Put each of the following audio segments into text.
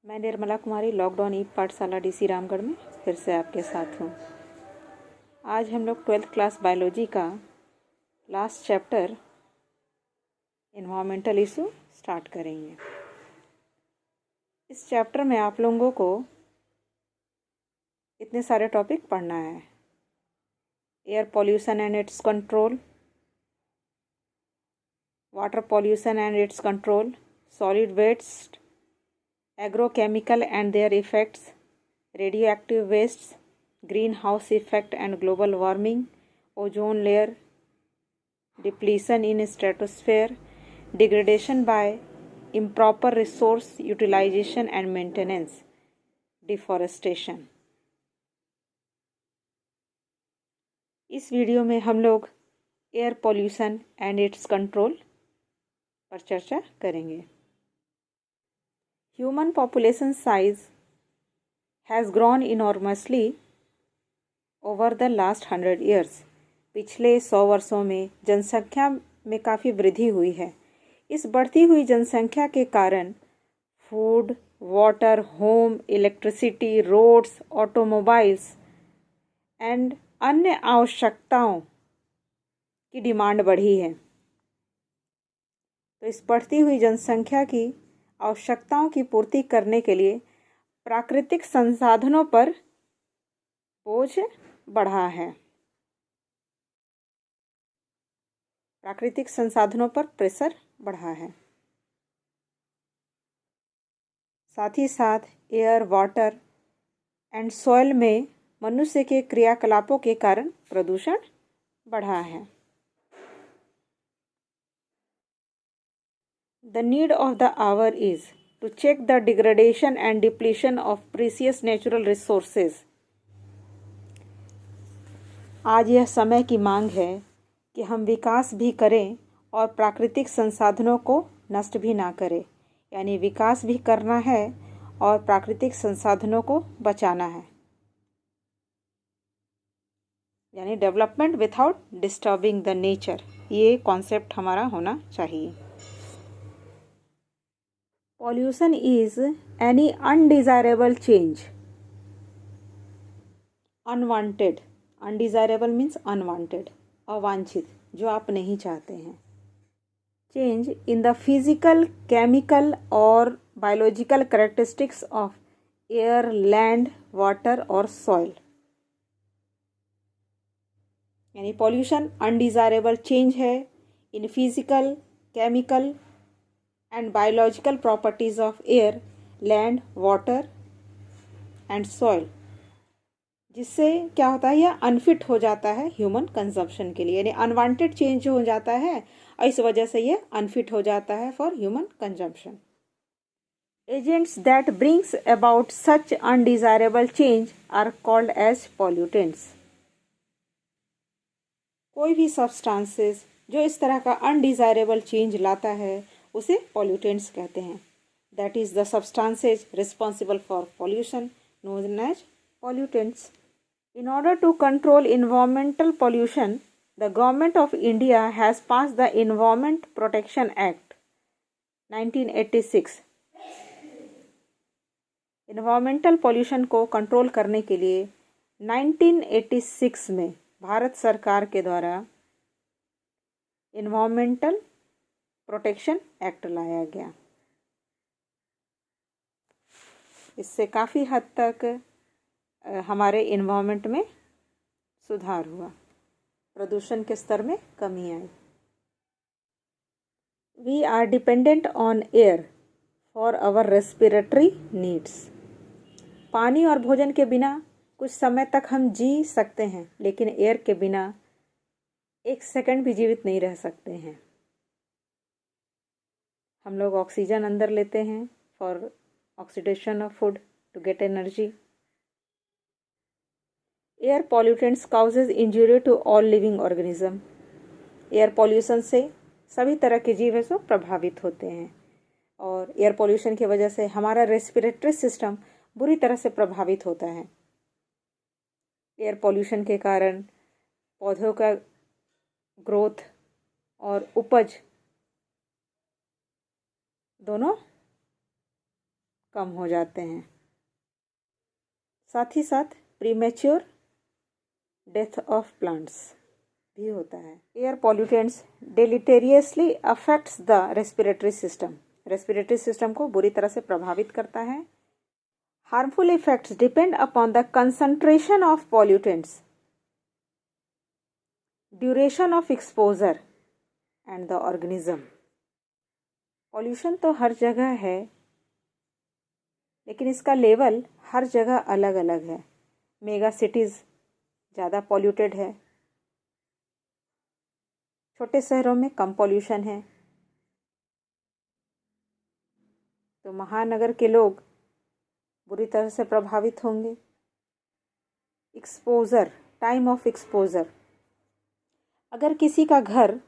मैं निर्मला कुमारी लॉकडाउन ई पाठशाला डीसी रामगढ़ में फिर से आपके साथ हूँ। आज हम लोग 12th क्लास बायोलॉजी का last chapter environmental issue start करेंगे। इस चैप्टर में आप लोगों को इतने सारे टॉपिक पढ़ना है। Air pollution and its control, water pollution and its control, solid waste, agrochemical and their effects, radioactive wastes, greenhouse effect and global warming, ozone layer depletion in stratosphere, degradation by improper resource utilization and maintenance, deforestation। इस video में हम लोग air pollution and its control पर चर्चा करेंगे। Human population size has grown enormously over the last 100 years। पिछले 100 वर्षों में जनसंख्या में काफ़ी वृद्धि हुई है। इस बढ़ती हुई जनसंख्या के कारण food, water, home, electricity, roads, automobiles and अन्य आवश्यकताओं की डिमांड बढ़ी है। तो इस बढ़ती हुई जनसंख्या की आवश्यकताओं की पूर्ति करने के लिए प्राकृतिक संसाधनों पर बोझ बढ़ा है। प्राकृतिक संसाधनों पर प्रेशर बढ़ा है। साथ ही साथ एयर, वाटर एंड सॉइल में मनुष्य के क्रियाकलापों के कारण प्रदूषण बढ़ा है। The need of the hour is to check the degradation and depletion of precious natural resources। आज यह समय की मांग है कि हम विकास भी करें और प्राकृतिक संसाधनों को नष्ट भी ना करें। यानी विकास भी करना है और प्राकृतिक संसाधनों को बचाना है। यानी development without disturbing the nature, ये कॉन्सेप्ट हमारा होना चाहिए। Pollution is any undesirable change, unwanted, undesirable means unwanted, अवांछित, जो आप नहीं चाहते हैं। Change in the physical, chemical और biological characteristics of air, land, water और soil। यानी pollution undesirable change है in physical, chemical and biological properties of air, land, water and soil, जिससे क्या होता है, यह अनफिट हो जाता है ह्यूमन कंजम्पशन के लिए। यानी अनवांटेड चेंज हो जाता है और इस वजह से यह अनफिट हो जाता है for human consumption. Agents that brings about such undesirable change are called as pollutants. कोई भी सब्सटेंसेस जो इस तरह का अनडिजायरेबल चेंज लाता है उसे पॉल्यूटेंट्स कहते हैं। That is the substances responsible for pollution known as pollutants. In order to control environmental pollution, the Government of India has passed the Environment Protection Act 1986। Environmental pollution को control करने के लिए 1986 में भारत सरकार के द्वारा Environmental Protection Act लाया गया। इससे काफ़ी हद तक हमारे इन्वायरमेंट में सुधार हुआ, प्रदूषण के स्तर में कमी आई। We are dependent on air for our respiratory needs. पानी और भोजन के बिना कुछ समय तक हम जी सकते हैं, लेकिन एयर के बिना एक सेकंड भी जीवित नहीं रह सकते हैं। हम लोग ऑक्सीजन अंदर लेते हैं for oxidation of food to get energy. Air pollutants causes injury to all living organism. Air pollution से सभी तरह के जीव सो प्रभावित होते हैं और एयर पॉल्यूशन की वजह से हमारा रेस्पिरेटरी सिस्टम बुरी तरह से प्रभावित होता है। एयर पॉल्यूशन के कारण पौधों का ग्रोथ और उपज दोनों कम हो जाते हैं। साथ ही साथ प्रीमेच्योर डेथ ऑफ प्लांट्स भी होता है। Air pollutants deleteriously affects the respiratory system, respiratory system को बुरी तरह से प्रभावित करता है। Harmful effects depend upon the concentration of pollutants, duration of exposure and the organism. Pollution तो हर जगह है, लेकिन इसका लेवल हर जगह अलग अलग है। मेगा सिटीज़ ज़्यादा पॉल्यूटेड है, छोटे शहरों में कम पॉल्यूशन है। तो महानगर के लोग बुरी तरह से प्रभावित होंगे। एक्सपोजर, टाइम ऑफ एक्सपोजर, अगर किसी का घर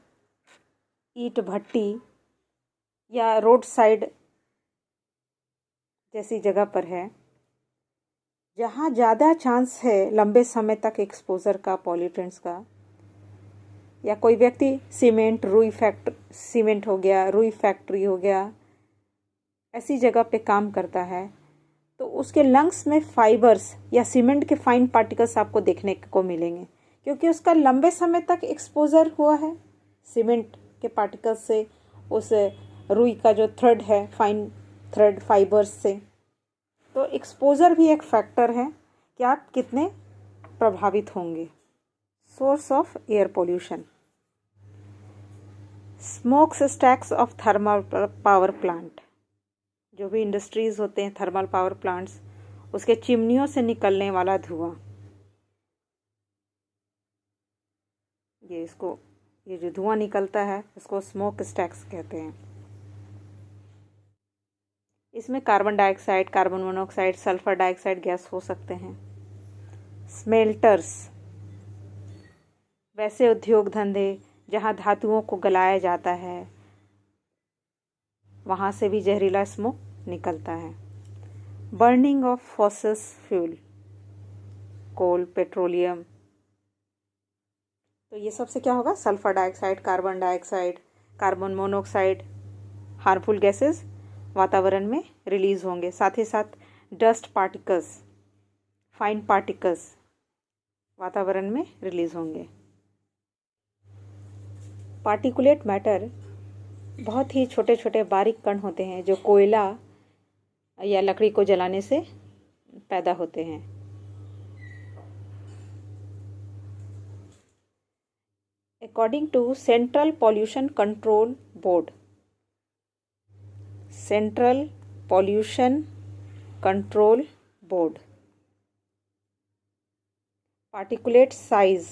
ईंट भट्टी या रोड साइड जैसी जगह पर है, जहाँ ज़्यादा चांस है लंबे समय तक एक्सपोजर का, पॉल्यूटेंट्स का, या कोई व्यक्ति सीमेंट हो गया, रुई फैक्ट्री हो गया, ऐसी जगह पे काम करता है, तो उसके लंग्स में फाइबर्स या सीमेंट के फाइन पार्टिकल्स आपको देखने को मिलेंगे, क्योंकि उसका लंबे समय तक एक्सपोजर हुआ है सीमेंट के पार्टिकल्स से, उस रुई का जो थ्रेड है, फाइन थ्रेड फाइबर्स से। तो एक्सपोजर भी एक फैक्टर है कि आप कितने प्रभावित होंगे। Source of air pollution, smoke stacks of thermal power plant, जो भी इंडस्ट्रीज होते हैं, थर्मल पावर प्लांट्स, उसके चिमनियों से निकलने वाला धुआं, ये जो धुआं निकलता है इसको स्मोक स्टैक्स कहते हैं। इसमें carbon dioxide, carbon monoxide, sulphur dioxide gas हो सकते हैं। स्मेल्टर्स, वैसे उद्योग धंधे जहाँ धातुओं को गलाया जाता है, वहाँ से भी जहरीला स्मोक निकलता है। Burning of fossils fuel, coal, petroleum, तो ये सबसे क्या होगा, sulphur dioxide, carbon dioxide, carbon monoxide, harmful gases वातावरण में रिलीज होंगे। साथ ही साथ डस्ट पार्टिकल्स, फाइन पार्टिकल्स वातावरण में रिलीज होंगे। पार्टिकुलेट मैटर बहुत ही छोटे छोटे बारीक कण होते हैं जो कोयला या लकड़ी को जलाने से पैदा होते हैं। According to central pollution control board, central pollution control board, particulate size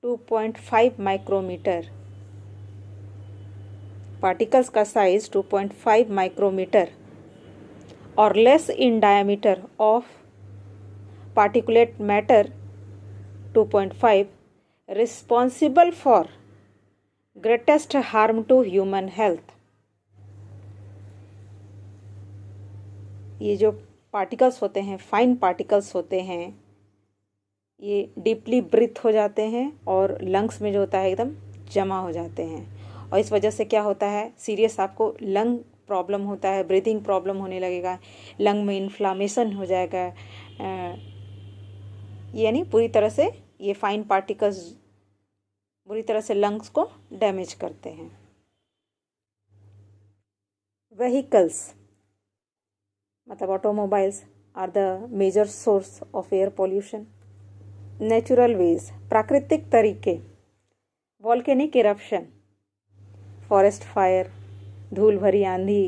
2.5 micrometre, particles का साइज 2.5 माइक्रोमीटर और less in diameter of particulate matter 2.5 responsible for greatest harm to human health. ये जो पार्टिकल्स होते हैं, फाइन पार्टिकल्स होते हैं, ये deeply breathe हो जाते हैं और लंग्स में जो होता है एकदम जमा हो जाते हैं, और इस वजह से क्या होता है, सीरियस आपको लंग प्रॉब्लम होता है, ब्रीथिंग प्रॉब्लम होने लगेगा, लंग में इन्फ्लामेशन हो जाएगा, यानी पूरी तरह से ये फाइन पार्टिकल्स बुरी तरह से लंग्स को डैमेज करते हैं। व्हीकल्स मतलब automobiles are the major source of air pollution. Natural ways, प्राकृतिक तरीके, वॉल्केनिक इरप्शन, फॉरेस्ट फायर, धूल भरी आंधी,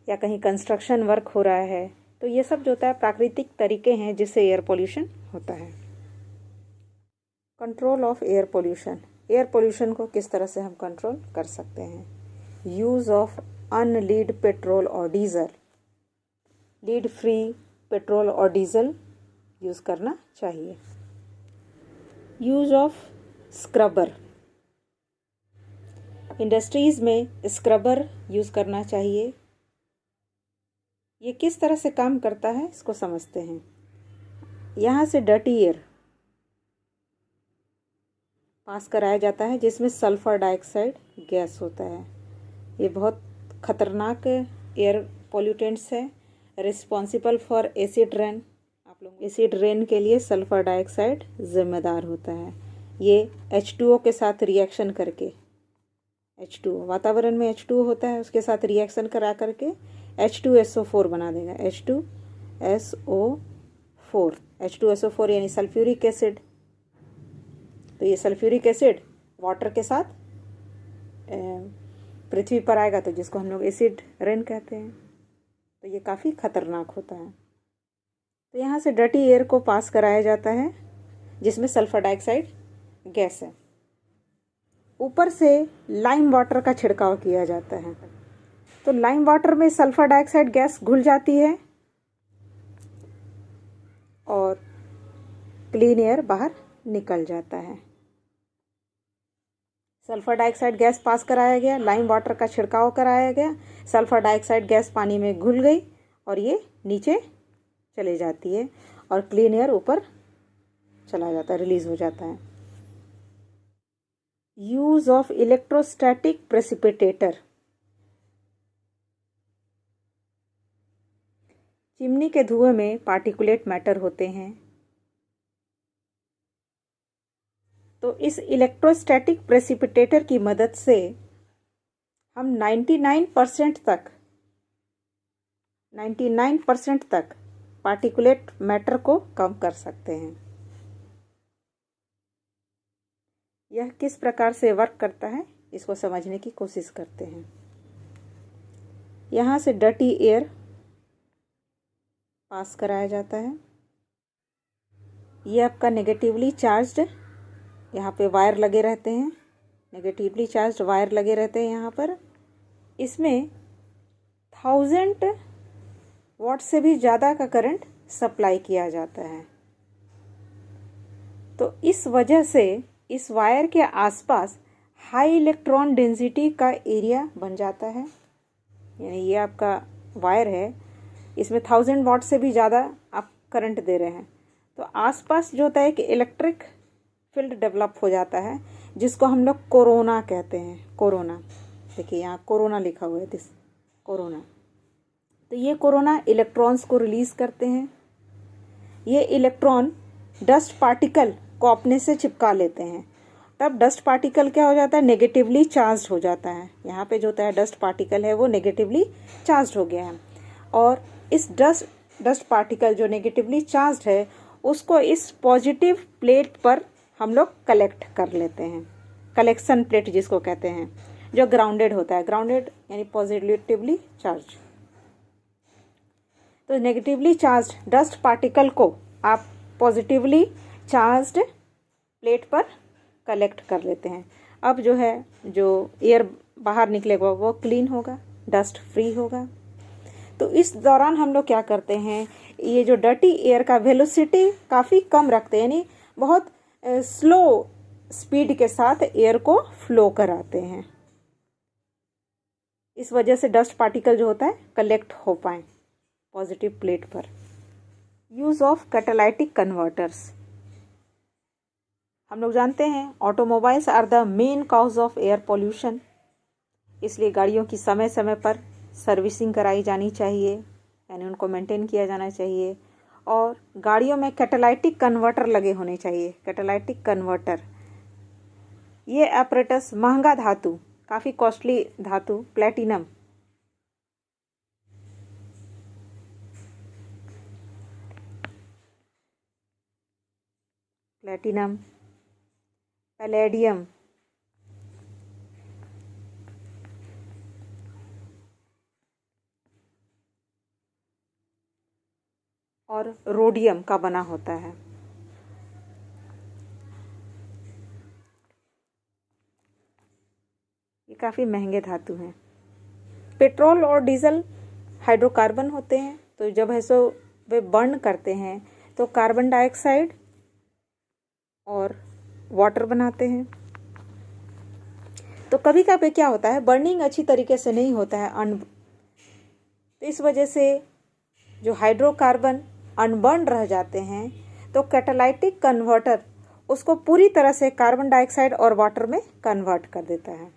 या कहीं कंस्ट्रक्शन वर्क हो रहा है, तो ये सब जो होता है प्राकृतिक तरीके हैं जिससे एयर पोल्यूशन होता है। Control of air pollution, air pollution को किस तरह से हम कंट्रोल कर सकते हैं। यूज़ ऑफ अनलीड पेट्रोल और डीजल, लीड फ्री पेट्रोल और डीजल यूज़ करना चाहिए। यूज़ ऑफ स्क्रबर, इंडस्ट्रीज़ में स्क्रबर यूज़ करना चाहिए। ये किस तरह से काम करता है इसको समझते हैं। यहाँ से डर्टी एयर पास कराया जाता है जिसमें सल्फर डाइऑक्साइड गैस होता है। ये बहुत खतरनाक एयर पॉल्यूटेंट्स है रिस्पॉन्सिबल फॉर एसिड रेन। आप लोग एसिड रेन के लिए सल्फर डाइऑक्साइड जिम्मेदार होता है। ये H2O के साथ रिएक्शन करके, H2O वातावरण में H2O होता है, उसके साथ रिएक्शन करा करके H2SO4 बना देगा, H2SO4। H2SO4 यानी सल्फ्यूरिक एसिड। तो ये सल्फ्यूरिक एसिड वाटर के साथ पृथ्वी पर आएगा तो जिसको हम लोग एसिड रेन कहते हैं। तो ये काफ़ी खतरनाक होता है। तो यहाँ से डर्टी एयर को पास कराया जाता है जिसमें सल्फर डाइऑक्साइड गैस है। ऊपर से लाइम वाटर का छिड़काव किया जाता है। तो लाइम वाटर में सल्फर डाइऑक्साइड गैस घुल जाती है और क्लीन एयर बाहर निकल जाता है। सल्फर डाइऑक्साइड गैस पास कराया गया, लाइम वाटर का छिड़काव कराया गया, सल्फर डाइऑक्साइड गैस पानी में घुल गई और ये नीचे चले जाती है और क्लीन एयर ऊपर चला जाता है, रिलीज हो जाता है। Use of electrostatic precipitator. Chimney के धुएं में पार्टिकुलेट मैटर होते हैं। तो इस इलेक्ट्रोस्टैटिक प्रेसिपिटेटर की मदद से हम 99% तक पार्टिकुलेट मैटर को कम कर सकते हैं। यह किस प्रकार से वर्क करता है इसको समझने की कोशिश करते हैं। यहाँ से डर्टी एयर पास कराया जाता है। यह आपका नेगेटिवली चार्ज्ड, यहाँ पे वायर लगे रहते हैं, नेगेटिवली चार्ज्ड वायर लगे रहते हैं यहाँ पर। इसमें 1000 वाट से भी ज़्यादा का करंट सप्लाई किया जाता है। तो इस वजह से इस वायर के आसपास हाई इलेक्ट्रॉन डेंसिटी का एरिया बन जाता है। यानी ये आपका वायर है, इसमें 1000 वाट से भी ज़्यादा आप करंट दे रहे हैं तो आसपास जो होता है कि इलेक्ट्रिक फील्ड डेवलप हो जाता है जिसको हम लोग कोरोना कहते हैं। कोरोना, देखिए यहाँ कोरोना लिखा हुआ है, दिस कोरोना। तो ये कोरोना इलेक्ट्रॉन्स को रिलीज करते हैं। ये इलेक्ट्रॉन डस्ट पार्टिकल को अपने से चिपका लेते हैं। तब डस्ट पार्टिकल क्या हो जाता है, नेगेटिवली चार्ज हो जाता है। यहाँ पे जो होता है डस्ट पार्टिकल है वो नेगेटिवली चार्ज हो गया है और इस डस्ट पार्टिकल जो नेगेटिवली चार्ज है उसको इस पॉजिटिव प्लेट पर हम लोग कलेक्ट कर लेते हैं। कलेक्शन प्लेट जिसको कहते हैं, जो ग्राउंडेड होता है। ग्राउंडेड यानी पॉजिटिवली चार्ज। तो नेगेटिवली चार्ज डस्ट पार्टिकल को आप पॉजिटिवली चार्ज्ड प्लेट पर कलेक्ट कर लेते हैं। अब जो है जो एयर बाहर निकलेगा वो क्लीन होगा, डस्ट फ्री होगा। तो इस दौरान हम लोग क्या करते हैं, ये जो डर्टी एयर का वेलोसिटी काफ़ी कम रखते हैं, यानी बहुत स्लो स्पीड के साथ एयर को फ्लो कराते हैं। इस वजह से डस्ट पार्टिकल जो होता है कलेक्ट हो पाए पॉजिटिव प्लेट पर। Use of catalytic converters. हम लोग जानते हैं automobiles are the main cause of air pollution, इसलिए गाड़ियों की समय समय पर सर्विसिंग कराई जानी चाहिए, यानी उनको मेंटेन किया जाना चाहिए। और गाड़ियों में कैटालाइटिक कन्वर्टर लगे होने चाहिए। कैटालाइटिक कन्वर्टर, ये एपरेटस महंगा धातु, काफ़ी कॉस्टली धातु प्लेटिनम, पैलेडियम, और रोडियम का बना होता है। ये काफ़ी महंगे धातु हैं। पेट्रोल और डीजल हाइड्रोकार्बन होते हैं, तो जब ऐसो वे बर्न करते हैं तो कार्बन डाइऑक्साइड और वाटर बनाते हैं। तो कभी कभी क्या होता है, बर्निंग अच्छी तरीके से नहीं होता है, तो इस वजह से जो हाइड्रोकार्बन अनबर्न रह जाते हैं, तो कैटालाइटिक कन्वर्टर उसको पूरी तरह से कार्बन डाइऑक्साइड और वाटर में कन्वर्ट कर देता है।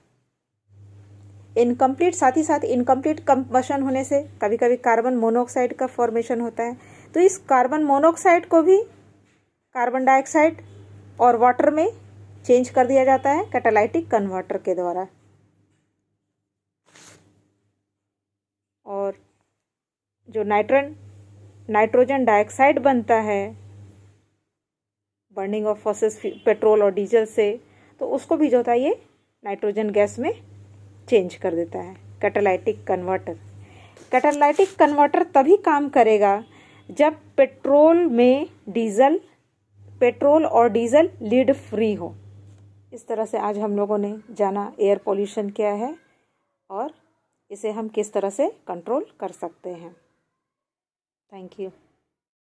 इनकम्प्लीट, साथ ही साथ इनकम्प्लीट कंबशन होने से कभी कभी कार्बन मोनोऑक्साइड का फॉर्मेशन होता है। तो इस कार्बन मोनोऑक्साइड को भी कार्बन डाइऑक्साइड और वाटर में चेंज कर दिया जाता है कैटालाइटिक कन्वर्टर के द्वारा। और जो नाइट्रोजन डाइऑक्साइड बनता है बर्निंग ऑफ फॉसिल पेट्रोल और डीजल से, तो उसको भी जो होता है ये नाइट्रोजन गैस में चेंज कर देता है कैटालाइटिक कन्वर्टर। कैटालाइटिक कन्वर्टर तभी काम करेगा जब पेट्रोल और डीजल लीड फ्री हो। इस तरह से आज हम लोगों ने जाना एयर पोल्यूशन क्या है और इसे हम किस तरह से कंट्रोल कर सकते हैं। Thank you.